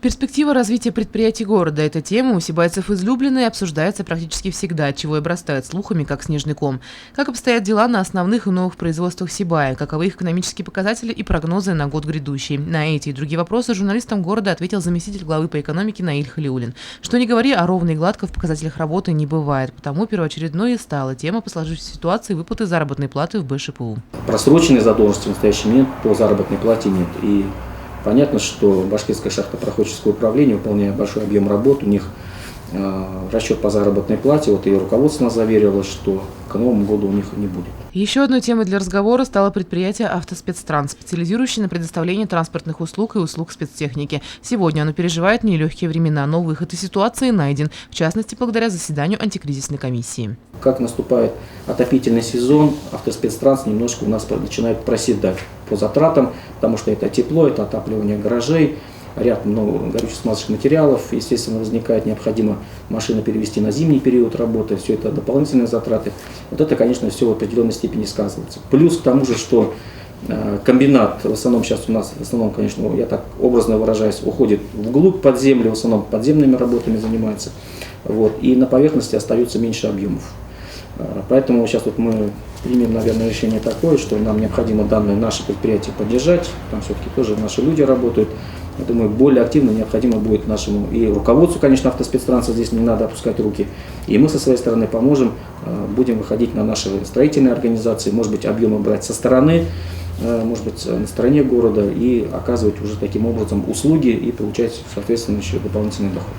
Перспектива развития предприятий города – эта тема у сибайцев излюбленная и обсуждается практически всегда, отчего и обрастает слухами, как снежный ком. Как обстоят дела на основных и новых производствах Сибая, каковы их экономические показатели и прогнозы на год грядущий. На эти и другие вопросы журналистам города ответил заместитель главы по экономике Наиль Халиуллин. Что ни говори, а ровно и гладко в показателях работы не бывает, потому первоочередной и стала тема по сложившейся ситуации выплаты заработной платы в БШПУ. Просроченной задолженности в настоящий момент по заработной плате нет. И понятно, что Башкирское шахтопроходческое управление, выполняя большой объем работ, у них расчет по заработной плате, вот и руководство нас заверило, что к Новому году у них не будет. Еще одной темой для разговора стало предприятие «Автоспецтранс», специализирующее на предоставлении транспортных услуг и услуг спецтехники. Сегодня оно переживает нелегкие времена, но выход из ситуации найден, в частности, благодаря заседанию антикризисной комиссии. Как наступает отопительный сезон, «Автоспецтранс» немножко у нас начинает проседать по затратам, потому что это тепло, это отапливание гаражей, ряд много горюче-смазочных материалов. Естественно, возникает необходимо машину перевести на зимний период работы, все это дополнительные затраты. Вот это, конечно, все в определенной степени сказывается. Плюс к тому же, что комбинат в основном сейчас у нас, конечно, я так образно выражаюсь, уходит вглубь под землю, в основном подземными работами занимается. Вот, и на поверхности остается меньше объемов. Поэтому сейчас вот мы примем, наверное, решение такое, что нам необходимо данное наше предприятие поддержать. Там все-таки тоже наши люди работают. Я думаю, более активно необходимо будет нашему и руководству, конечно, «Автоспецтранса», здесь не надо опускать руки. И мы со своей стороны поможем, будем выходить на наши строительные организации, может быть, объемы брать со стороны, может быть, на стороне города и оказывать уже таким образом услуги и получать, соответственно, еще дополнительный доход.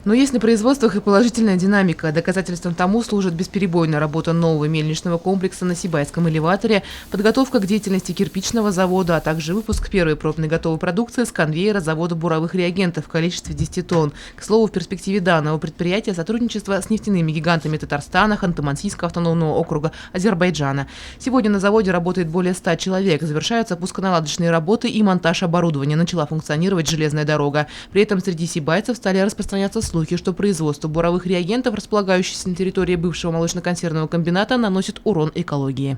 Но есть на производствах и положительная динамика. Доказательством тому служит бесперебойная работа нового мельничного комплекса на Сибайском элеваторе, подготовка к деятельности кирпичного завода, а также выпуск первой пробной готовой продукции с конвейера завода буровых реагентов в количестве 10 тонн. К слову, в перспективе данного предприятия сотрудничество с нефтяными гигантами Татарстана, Ханты-Мансийского автономного округа, Азербайджана. Сегодня на заводе работает более 100 человек. Завершаются пусконаладочные работы и монтаж оборудования. Начала функционировать железная дорога. При этом среди сибайцев стали распространяться слухи, что производство буровых реагентов, располагающееся на территории бывшего молочно-консервного комбината, наносит урон экологии.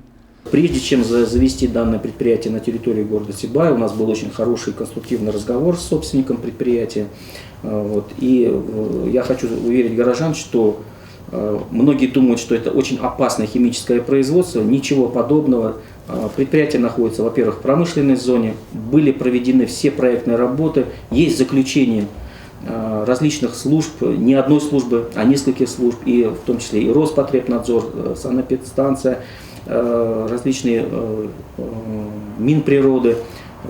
Прежде чем завести данное предприятие на территории города Сибая, у нас был очень хороший конструктивный разговор с собственником предприятия. Вот. И я хочу уверить горожан, что многие думают, что это очень опасное химическое производство. Ничего подобного. Предприятие находится, во-первых, в промышленной зоне, были проведены все проектные работы, есть заключение различных служб, не одной службы, а нескольких служб, и в том числе и Роспотребнадзор, санэпидстанция, различные Минприроды,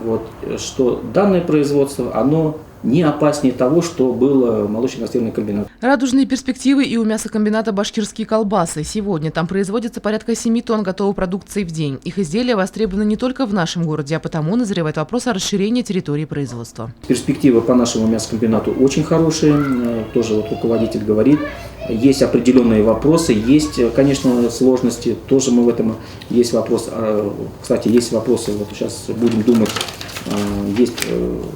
вот, что данное производство, оно не опаснее того, что было молочно-консервный комбинат. Радужные перспективы и у мясокомбината «Башкирские колбасы». Сегодня там производится порядка 7 тонн готовой продукции в день. Их изделия востребованы не только в нашем городе, а потому назревает вопрос о расширении территории производства. Перспективы по нашему мясокомбинату очень хорошие. Тоже вот руководитель говорит, есть определенные вопросы, есть, конечно, сложности. Тоже мы в этом есть вопрос. Кстати, есть вопросы, вот сейчас будем думать. Есть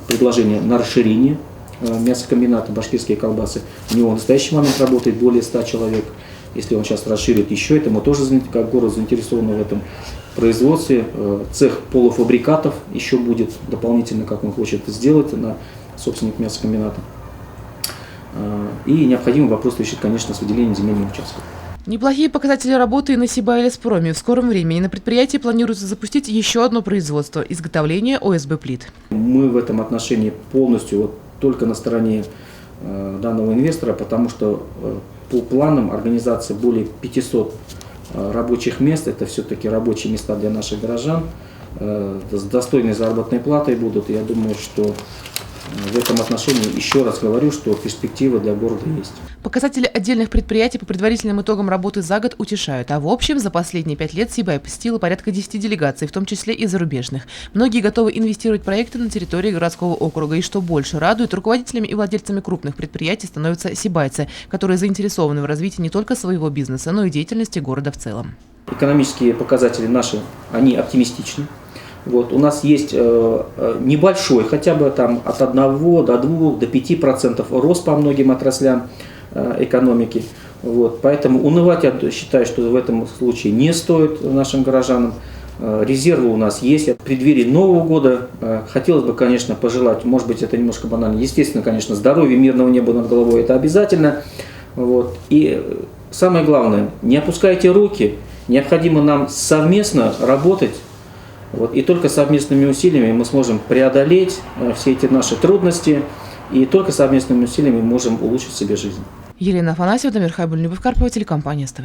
предложение на расширение мясокомбината «Башкирские колбасы». У него в настоящий момент работает более 100 человек. Если он сейчас расширит еще это, мы тоже как город заинтересованы в этом производстве. Цех полуфабрикатов еще будет дополнительно, как он хочет сделать, на собственник мясокомбината. И необходимый вопрос решить, конечно, с выделением земельных участков. Неплохие показатели работы и на Сибайлеспроме. В скором времени на предприятии планируется запустить еще одно производство – изготовление ОСБ-плит. Мы в этом отношении полностью вот только на стороне данного инвестора, потому что по планам организации более 500 рабочих мест. Это все-таки рабочие места для наших горожан. С достойной заработной платой будут. Я думаю, что в этом отношении еще раз говорю, что перспективы для города есть. Показатели отдельных предприятий по предварительным итогам работы за год утешают. А в общем, за последние 5 лет Сибай посетила порядка 10 делегаций, в том числе и зарубежных. Многие готовы инвестировать в проекты на территории городского округа. И что больше радует, руководителями и владельцами крупных предприятий становятся сибайцы, которые заинтересованы в развитии не только своего бизнеса, но и деятельности города в целом. Экономические показатели наши, они оптимистичны. Вот, у нас есть небольшой, хотя бы там от 1 до 2, до 5% рост по многим отраслям экономики. Вот, поэтому унывать, я считаю, что в этом случае не стоит нашим горожанам. резервы у нас есть. В преддверии Нового года хотелось бы, конечно, пожелать, может быть, это немножко банально, естественно, конечно, здоровья, мирного неба над головой, это обязательно. Вот. И самое главное, не опускайте руки, необходимо нам совместно работать. Вот. И только совместными усилиями мы сможем преодолеть все эти наши трудности, и только совместными усилиями можем улучшить себе жизнь. Елена Афанасьева, Дамир Хайбуль, Любовь Карпова, телекомпания СТВ.